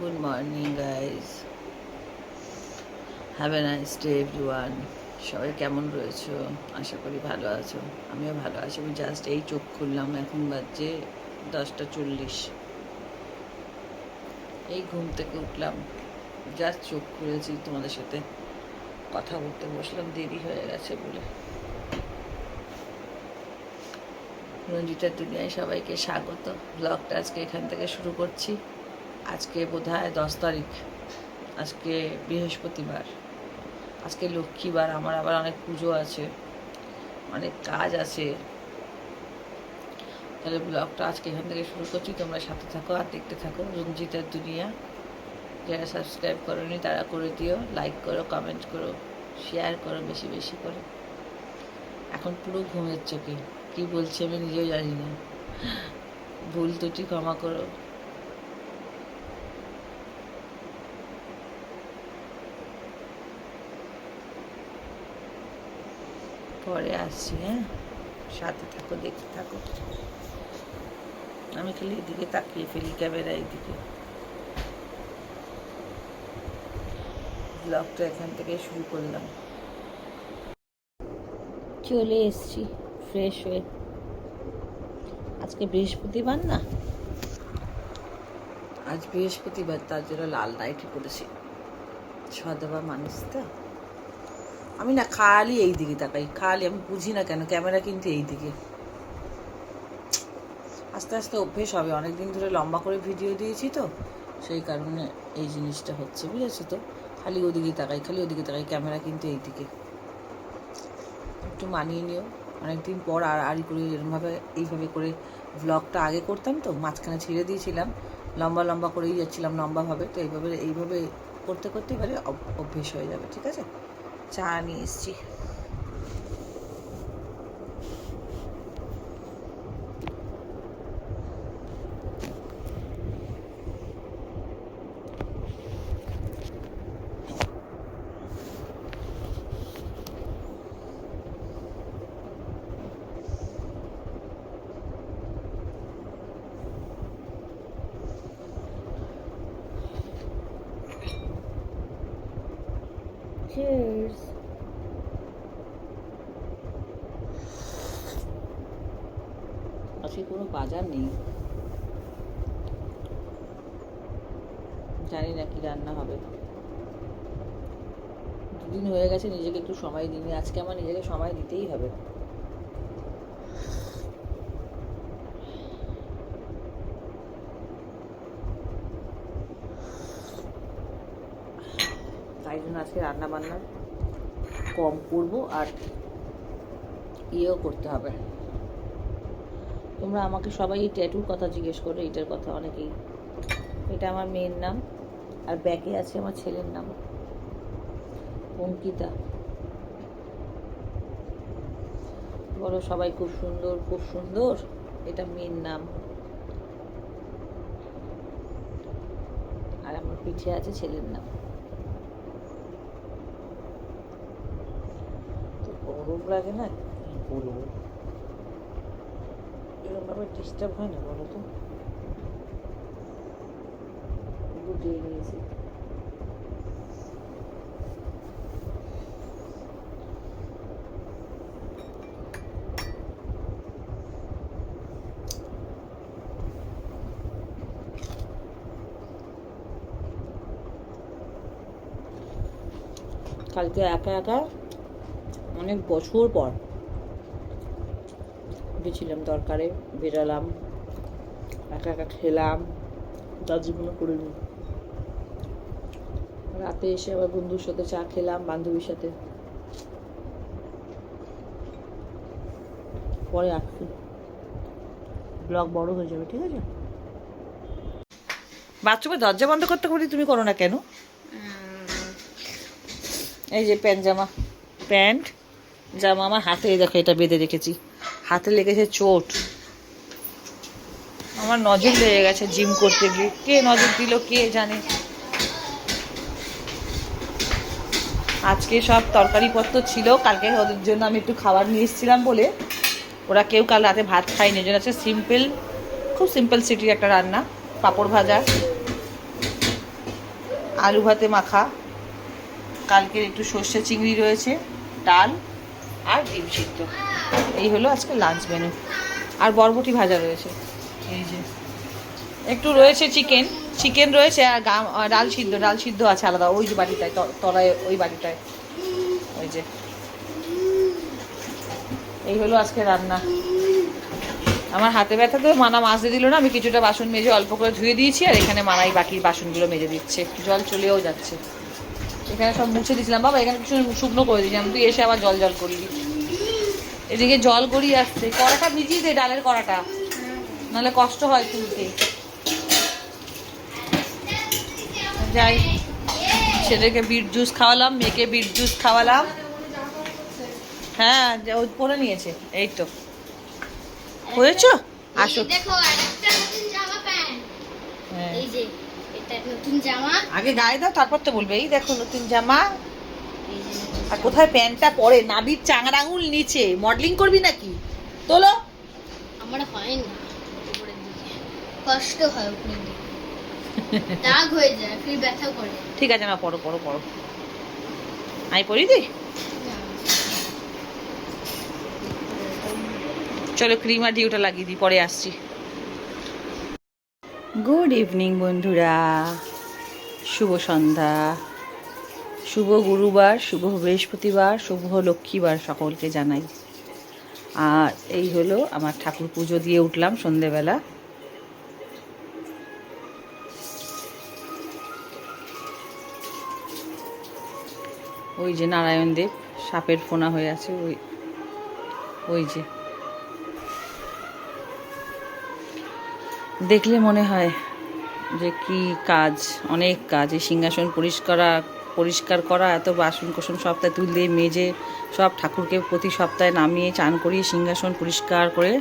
Good morning, guys. Have a nice day, everyone. সবাই কেমন রয়েছো? আশা করি ভালো আছো। আমিও ভালো আছি। আমি জাস্ট এই চোখ খুললাম, এখন বাজে 10:40। এই ঘুম থেকে উঠলাম, জাস্ট চোখ খুলেছি, তোমাদের সাথে কথা বলতে বসলাম, দেরি হয়ে গেছে বলে। রঞ্জিতার দুনিয়ায় সবাইকে স্বাগত। ব্লগটা আজকে এখান থেকে শুরু করছি। আজকে বোধহয় 10 তারিখ, আজকে বৃহস্পতিবার, আজকে লক্ষ্মীবার। আমার আবার অনেক পুজো আছে, অনেক কাজ আছে, তাহলে ব্লগটা আজকে এখান থেকে শুরু করছি। তোমরা সাথে থাকো আর দেখতে থাকো রঞ্জিতার দুনিয়া। যারা সাবস্ক্রাইব করোনি তারা করে দিও, লাইক করো, কমেন্ট করো, শেয়ার করো বেশি বেশি করে। এখন পুরো ঘুমের চোখে, কী বলছি আমি নিজেও জানি না, ভুল ত্রুটি ক্ষমা করো। পরে আসছি, হ্যাঁ, সাথে থাকো, দেখতে থাকো। আমি খালি এদিকে তাকিয়ে ফেলি, ক্যামেরা এদিকে। ব্লগটা এখান থেকে শুরু করলাম। চলে এসছি ফ্রেশ হয়ে। আজকে বৃহস্পতিবার না, আজ বৃহস্পতিবার, তার জন্য লাল নাইটি পরেছি। সদবা মানুষ তো আমি, না খালি এই দিকে তাকাই, খালি আমি বুঝি না কেন ক্যামেরা কিন্তু এই দিকে। আস্তে আস্তে অভ্যেস হবে, অনেকদিন ধরে লম্বা করে ভিডিও দিয়েছি তো, সেই কারণে এই জিনিসটা হচ্ছে, বুঝেছো তো। খালি ওদিকে তাকাই, খালি ওদিকে তাকাই, ক্যামেরা কিন্তু এই দিকে। একটু মানিয়ে নিও, অনেকদিন পর আর আড়ি করে এরমভাবে এইভাবে করে ভ্লগটা আগে করতাম তো, মাঝখানে ছেড়ে দিয়েছিলাম, লম্বা লম্বা করেই যাচ্ছিলাম লম্বাভাবে, তো এইভাবে করতে করতে এবারে অভ্যেস হয়ে যাবে, ঠিক আছে। চা নিয়ে এসছি। Cheers. আজকে কোনো বাজার নেই, জানি না কি রান্না হবে। দুদিন হয়ে গেছে নিজেকে একটু সময় দিইনি, আজকে আমার নিজেকে সময় দিতেই হবে। তাই জন্য আজকে রান্না বান্না কম করবো, আর ইয়েও করতে হবে। তোমরা আমাকে সবাই এই ট্যাটুর কথা জিজ্ঞেস করো, এইটার কথা অনেকেই। এটা আমার মেয়ের নাম, আর ব্যাকে আছে আমার ছেলের নাম অঙ্কিতা। বলো সবাই, খুব সুন্দর, খুব সুন্দর। এটা মেয়ের নাম, আর আমার পিঠে আছে ছেলের নাম। তো গরম লাগে না, বলবো এরকমভাবে ডিস্টার্ব হয় না, বলো তো। গুটিয়ে নিয়েছি। কালকে একা একা অনেক বছর পর গেছিলাম দরকারে, বেরালাম, একা একা খেলাম, তার জীবনে করিনি। রাতে এসে আবার বন্ধুর সাথে চা খেলাম, বান্ধবীর সাথে। পরে আসছি, ব্লগ বড় হয়ে যাবে, ঠিক আছে। বাথরুমে দরজা বন্ধ করতে করি, তুমি করো না কেন? এই যে প্যান্ট জামা, প্যান্ট জামা আমার হাতে, দেখো এটা বেঁধে রেখেছি, হাতে লেগেছে চোট। আমার নজর লেগে গেছে জিম করতে গিয়ে, কে নজর দিল কে জানে। আজকে সব তরকারিপত্র ছিল, কালকে ওদের জন্য আমি একটু খাবার নিয়ে এসেছিলাম বলে ওরা কেউ কাল রাতে ভাত খায়নি। ওই জন্য আছে সিম্পল, খুব সিম্পল সিটির একটা রান্না, পাঁপড় ভাজা, আলু ভাতে মাখা, কালকের একটু সর্ষে চিংড়ি রয়েছে, ডাল আর ডিম সিদ্ধ। এই হলো আজকে লাঞ্চ মেনু। আর বরবটি ভাজা রয়েছে, এই যে একটু রয়েছে চিকেন রয়েছে, আর ডাল সিদ্ধ আছে আলাদা, ওই যে বাটিটায় তলায়, ওই বাটিটায়, ওই যে। এই হলো আজকে রান্না। আমার হাতে ব্যথা তো মানা মাজতে দিল না, আমি কিছুটা বাসন মেজে অল্প করে ধুয়ে দিয়েছি, আর এখানে মানাই বাকি বাসনগুলো মেজে দিচ্ছে, জল চলেও যাচ্ছে। এখানে সব মুছে দিয়েছিলাম, বাবা এখানে কিছু শুকনো করে দিয়েছিলাম, তুই এসে আবার জল করবি। এদিকে জল গড়িয়ে আসছে, কড়াটা ভিজিয়ে দে, ডালের কড়াটা, নাহলে কষ্ট হয় তুলতে। যাই, ছেলেকে বিট জুস খাওয়ালাম, মেয়েকে বিট জুস খাওয়ালাম। হ্যাঁ ও পরে নিয়েছে, এই তো হয়েছ। আসো, আগে গায়ে দাও, তারপর তো বলবে এই দেখো নতুন জামা। আর কোথায় প্যান্টটা পরে, নাবির চাঙড় আঙুল নিচে, মডেলিং করবি নাকি? তোলো। আমার হয় না, উপরের দিকে কষ্ট হয়, উপরের দিকে দাগ হয়ে যায়, ফির ব্যথা করে। ঠিক আছে না, পড়ো। আমি পড়ি দি, চলো ক্রিম আর ডিউটা লাগিয়ে দিই, পরে আসছি। গুড ইভিনিং বন্ধুরা, শুভ সন্ধ্যা, শুভ গুরুবার, শুভ বৃহস্পতিবার, শুভ লক্ষ্মীবার সকলকে জানাই। আর এই হলো আমার ঠাকুর পুজো দিয়ে উঠলাম সন্ধেবেলা। ওই যে নারায়ণ দেব সাপের ফোনা হয়ে আছে, ওই যে দেখলে মনে হয় যে কি কাজ, অনেক কাজ। এই সিংহাসন পরিষ্কার করা, এত বাসন কোসন সপ্তাহে তুলতে মেজে সব ঠাকুরকে প্রতি সপ্তাহে নামিয়ে চান করিয়ে সিংহাসন পরিষ্কার করে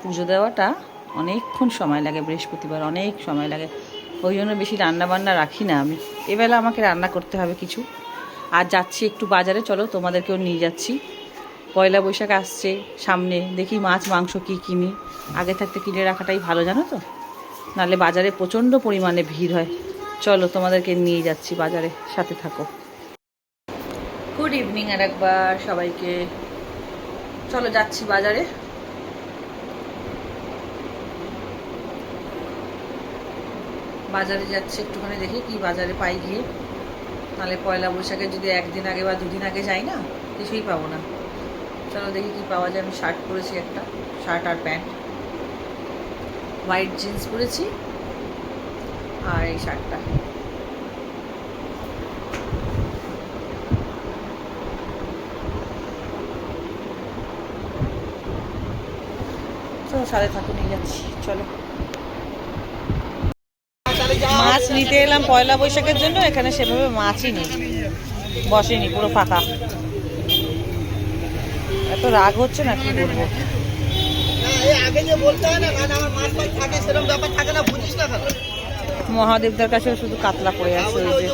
পুজো দেওয়াটা অনেকক্ষণ সময় লাগে, বৃহস্পতিবার অনেক সময় লাগে। ওই জন্য বেশি রান্নাবান্না রাখি না আমি। এবেলা আমাকে রান্না করতে হবে কিছু। আর যাচ্ছি একটু বাজারে, চলো তোমাদেরকেও নিয়ে যাচ্ছি। পয়লা বৈশাখ আসছে সামনে, দেখি মাছ মাংস কি কিনি, আগে থাকতে কিনে রাখাটাই ভালো, জানো তো, নাহলে বাজারে প্রচণ্ড পরিমাণে ভিড় হয়। চলো তোমাদেরকে নিয়ে যাচ্ছি বাজারে, সাথে থাকো। গুড ইভিনিং আর একবার সবাইকে। চলো যাচ্ছি বাজারে। বাজারে যাচ্ছি, একটুখানি দেখি কি বাজারে পাই গিয়ে, নাহলে পয়লা বৈশাখে যদি একদিন আগে বা দুদিন আগে যাই না, কিছুই পাবো না। চলো দেখি কি পাওয়া যায়। আমি শার্ট পরেছি, একটা শার্ট আর প্যান্ট, হোয়াইট জিন্স পরেছি, আর এই শার্টটা। চলো সাথে থাকো, নিয়ে যাচ্ছি, চলো। মাছ নিতে এলাম পয়লা বৈশাখের জন্য, এখানে সেভাবে মাছই নেই, বসেনি, পুরো ফাঁকা। এত রাগ হচ্ছে না, কি বলবো। মহাদেবদার কাছে শুধু কাতলা পড়ে আছে, ওই যে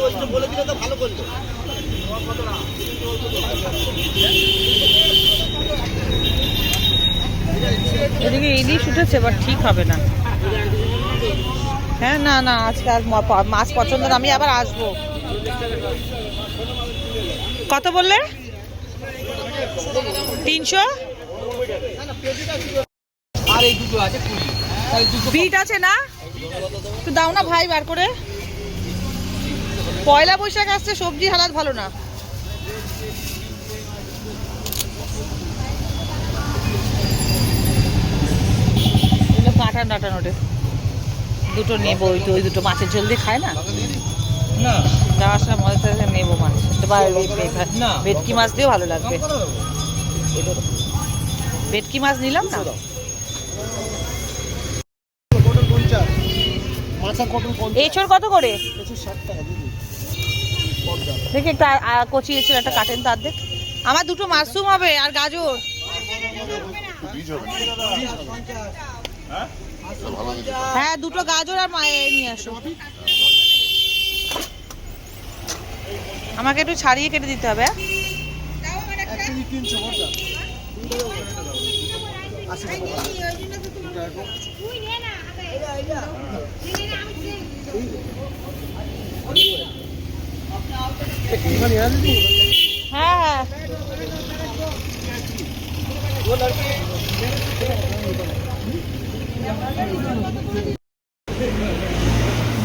এদিকে ইলিশ উঠেছে, বাট ঠিক হবে না। হ্যাঁ না আজকে আর মাছ পছন্দ না, আমি আবার আসবো। কত বললে? 300। বিট আছে না, একটু দাও না ভাই বার করে। পয়লা বৈশাখ আসছে, সবজি হালাত ভালো না। কাঁটা ডাটা নোটে দুটো নেবো, ওই দুটো মাছের ঝোল দিয়ে খায় না, যাওয়ার সময় মজা থেকে নেবো মাছ। ভেটকি মাছ দিয়েও ভালো লাগবে। ভেটকি মাছ নিলাম না। এঁচড় কত করে? দেখি একটা কচি এঁচড় একটা কাটেন তো অর্ধেক। আমার দুটো মাশরুম হবে আর গাজর। হ্যাঁ দুটো গাজর আর নিয়ে আসো। আমাকে একটু ছাড়িয়ে কেটে দিতে হবে। হ্যাঁ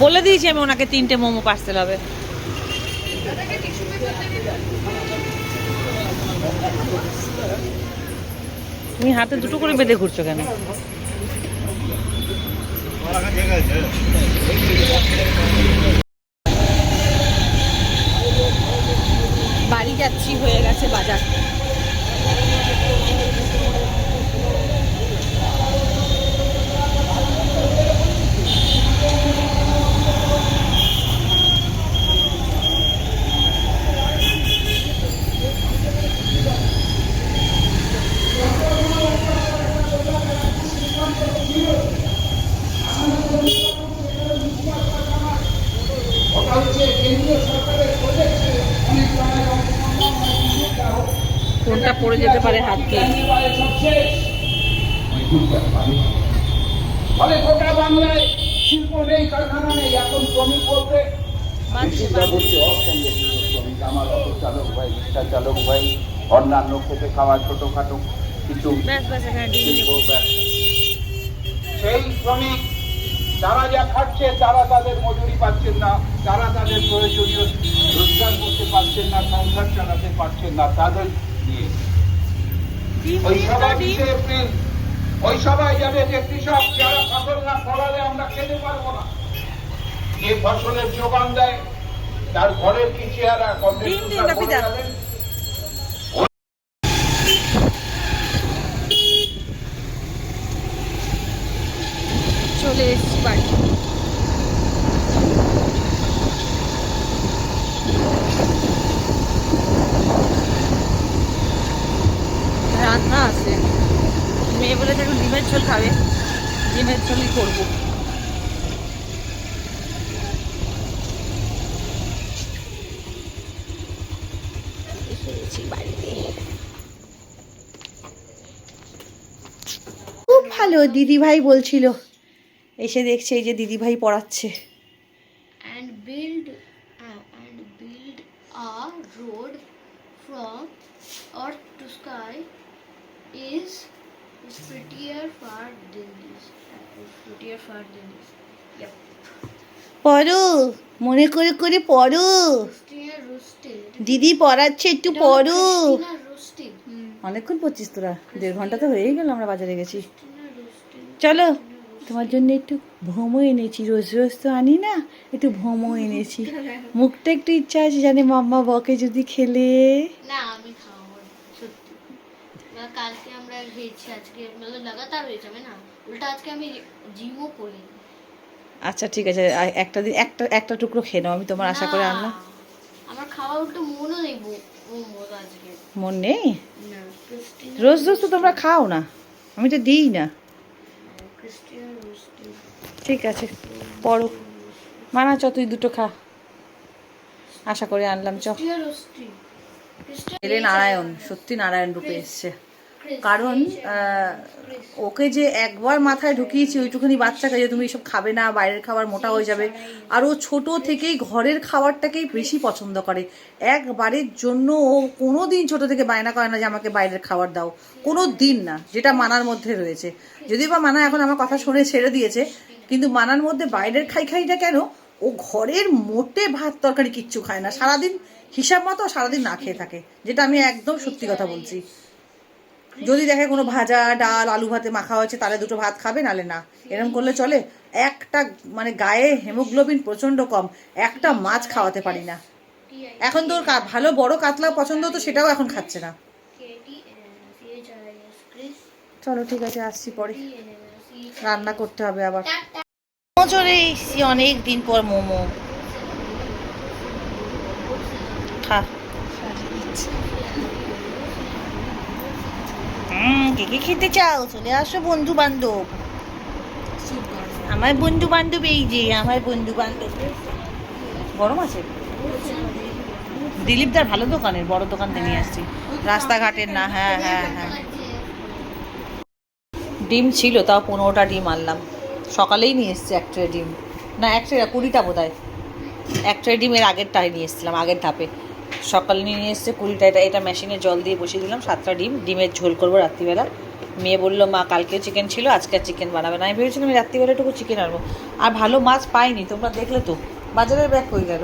বলে দিয়েছি আমি ওনাকে 3টে মোমো পার্সেল হবে। তুমি হাতে দুটো করে বেঁধে ঘুরছো কেন? বাড়ি যাচ্ছি, হয়ে গেছে বাজার। কোনটা পড়ে যেতে পারে হাত দিয়ে। ফলে গোটা বাংলায় শিল্প নেই, কারখানা নেই, এখন শ্রমিক বলতে শ্রমিক, আমার অটো চালক ভাই, রিক্সা চালক ভাই, অন্যান্য খেতে খাওয়া ছোটখাটো কিছু শিল্প, সেই শ্রমিক যারা যা খাচ্ছে তারা তাদের মজুরি পাচ্ছেন না, তারা তাদের প্রয়োজনীয় রোজগার করতে পারছেন না, সংসার চালাতে পারছেন না, তাদের নিয়ে ওই সবাই 20 এপ্রিল ওই সবাই যাবে যে কৃষক যারা ফসল না ফলালে আমরা খেতে পারবো না, যে ফসলের যোগান দেয় তার ঘরের কি চেহারা চলে এসছি বাড়ি। রান্না আছে, মেয়ে বলে দেখুন ডিমের ঝোল খাবে, ডিমের ঝোলই করবো। খুব ভালো, দিদিভাই বলছিল, এসে দেখছে এই যে দিদিভাই পড়াচ্ছে। and build a road from earth to sky is prettier far than this. Yep. পড়ো, মনে করে করে পড়ো, Christina roasted. দিদি পড়াচ্ছে, একটু পড়ো। Christina roasted. অনেকক্ষণ পড়ছিস তোরা? 1.5 ঘন্টা তো হয়েই গেল, আমরা বাজারে গেছি। Christina roasted. চলো, তোমার জন্য একটু ভোমো এনেছি, রোজ রোজ তো আনি না, একটু ভোমো এনেছি। মুখটা একটু ইচ্ছা আছে জানে মাম্মা বকে যদি খেলে। না আমি খাবো না, সত্যি। কালকে আমরা খেয়েছি, আজকে মানে লাগাতার হয়ে যাবে না, উল্টা আজকে আমি জিমও করি। আচ্ছা ঠিক আছে, একটা দিন একটা টুকরো খেয়ে নাও, আমি তোমার আশা করে আনলাম। আমার খাওয়ার উল্টো মনও নেই আজকে। মন নেই? না, ক্রিস্টিনা রোজ রোজ তো তোমরা খাও না, আমি তো দিই না। Christina Rossetti. ঠিক আছে, পড়ো। মানা চ, তুই দুটো খা, আশা করে আনলাম। চ। Christina Rossetti. এলে নারায়ণ, সত্যি নারায়ণ রূপে এসছে। কারণ ওকে যে একবার মাথায় ঢুকিয়েছি ওইটুখানি বাচ্চাকে যে তুমি এসব খাবে না, বাইরের খাবার মোটা হয়ে যাবে, আর ও ছোট থেকেই ঘরের খাবারটাকেই বেশি পছন্দ করে। একবারের জন্য ও কোনো দিন ছোট থেকে বায়না করে না যে আমাকে বাইরের খাবার দাও, কোনো দিন না, যেটা মানার মধ্যে রয়েছে। যদিও বা মানা এখন আমার কথা শুনে ছেড়ে দিয়েছে, কিন্তু মানার মধ্যে বাইরের খাইটা কেন, ও ঘরের মোটে ভাত তরকারি কিচ্ছু খায় না, সারাদিন হিসাব মতো সারাদিন না খেয়ে থাকে, যেটা আমি একদম সত্যি কথা বলছি। যদি দেখে কোনো ভাজা ডাল আলু ভাতে মাখা হয়েছে তাহলে দুটো ভাত খাবে, নালে না। এরকম করলে চলে? একটা মানে গায়ে হেমোগ্লোবিন প্রচন্ড কম, একটা মাছ খাওয়াতে পারি না। এখন তোর ভালো বড় কাতলা পছন্দ হতো, সেটাও এখন খাচ্ছে না। চলো ঠিক আছে, আসছি পরে, রান্না করতে হবে আবার। চলে এসছি অনেক দিন পর মোমো। খা। কে কে খেতে চাও? চলে আসো বন্ধু বান্ধব, আমার বন্ধু বান্ধব, এই যে আমার বন্ধু বান্ধব। গরম আছে? দিলীপদার ভালো দোকানের, বড় দোকান থেকে নিয়ে আসছি, রাস্তাঘাটের না। হ্যাঁ হ্যাঁ হ্যাঁ, ডিম ছিল, তাও 15টা ডিম আনলাম। সকালেই নিয়ে এসছি এক ট্রে ডিম, না এক ট্রে 20টা বোধ হয়। এক ট্রে ডিম এর আগেরটাই নিয়ে এসেছিলাম, আগের ধাপে। সকালে নিয়ে এসছে 20টা। এটা মেশিনে জল দিয়ে বসিয়ে দিলাম। 7টা ডিম, ডিমের ঝোল করবো রাত্রিবেলা। মেয়ে বললো মা কালকেও চিকেন ছিল, আজকে আর চিকেন বানাবে না। আমি ভেবেছিলাম আমি রাত্রিবেলা একটু চিকেন আনবো। আর ভালো মাছ পাইনি, তোমরা দেখলে তো, বাজারের ব্যাগ হয়ে গেল।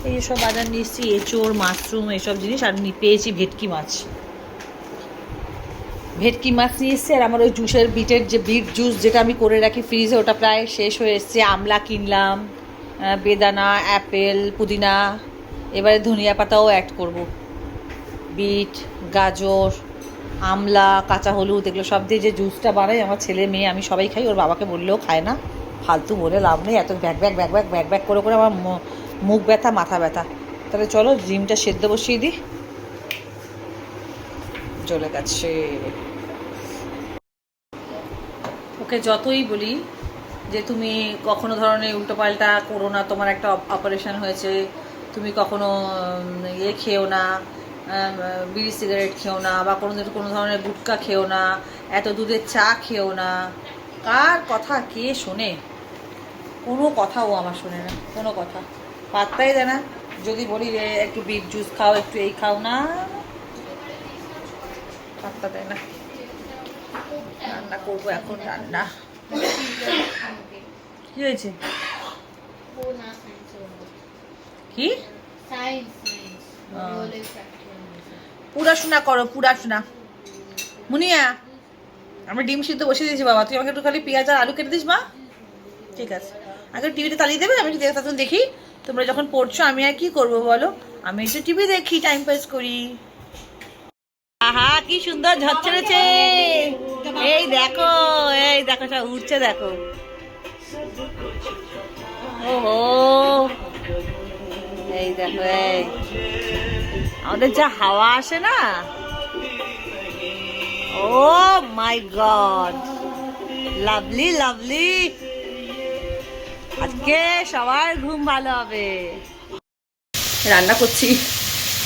এই সব বাজার নিয়ে এসেছি, এঁচোড়, মাশরুম, এইসব জিনিস। আর পেয়েছি ভেটকি মাছ। ভেটকি মাছ নিয়ে এসেছি। আর আমার ওই জুসের বিটের যে বিট জুস যেটা আমি করে রাখি ফ্রিজে, ওটা প্রায় শেষ হয়ে এসছে। আমলা কিনলাম, বেদানা, অ্যাপেল, পুদিনা, এবারে ধনিয়া পাতাও অ্যাড করব। বিট, গাজর, আমলা, কাঁচা হলুদ, এগুলো সব দিয়ে যে জুসটা বানাই, আমার ছেলে মেয়ে আমি সবাই খাই। ওর বাবাকে বললেও খায় না, ফালতু বলে লাভ নেই। এত bag bag bag bag bag bag করে করে আমার মুখ ব্যথা, মাথা ব্যথা। তাহলে চলো ডিমটা সেদ্ধ বসিয়ে দিই। চলে গেছে। ওকে যতই বলি যে তুমি কখনো ধরনের উল্টোপাল্টা করো না, তোমার একটা অপারেশন হয়েছে, তুমি কখনো ইয়ে খেও না, বিড়ি সিগারেট খেও না, বা কোনো ধরনের গুটকা খেও না, এত দুধের চা খেও না, কার কথা কে শোনে? কোনো কথাও আমার শোনে না, কোনো কথা পাত্তাই দেয় না। যদি বলি যে একটু বিট জুস খাও, একটু এই খাও, না পাত্তা দেয় না। রান্না করবো এখন, রান্না। কি হয়েছে? কি পড়াশোনা করো, পড়াশোনা। মুনিয়া, আমি ডিম সিদ্ধ বসিয়ে দিয়েছি বাবা, তুই আমাকে একটু খালি পেঁয়াজ আর আলু কেটে দিস মা। ঠিক আছে, আগে টিভিতে চালিয়ে দেবে, আমি তখন দেখি। তোমরা যখন পড়ছো আমি আর কি করবো বলো, আমি একটু টিভি দেখি, টাইম পাস করি। আহা কি সুন্দর ঝড় ছেড়েছে, এই দেখো, এই দেখো সব উঠছে, দেখো। ওহো, এই দেখো, এই আমাদের যা হাওয়া আসে না, ও মাই গড, লাভলি লাভলি। আজকে সবার ঘুম ভালো হবে। রান্না করছি,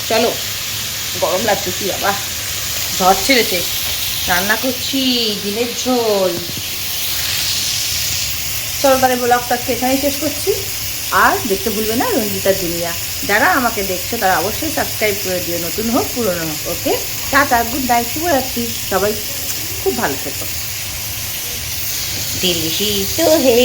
চলো। গরম লাগছে কি বাবা, ঝড় ছেড়েছে। রান্না করছি ডিমের ঝোল। চলো তাহলে ব্লগটা আজকে এখানেই শেষ করছি। আর দেখতে ভুলবে না রঞ্জিতার দুনিয়া। যারা আমাকে দেখছো তারা অবশ্যই সাবস্ক্রাইব করে দিও, নতুন হোক পুরনো হোক। ওকে, টাটা, গুড নাইট, শুভরাত্রি। সবাই খুব ভালো থেকো। দিল হি তো হে।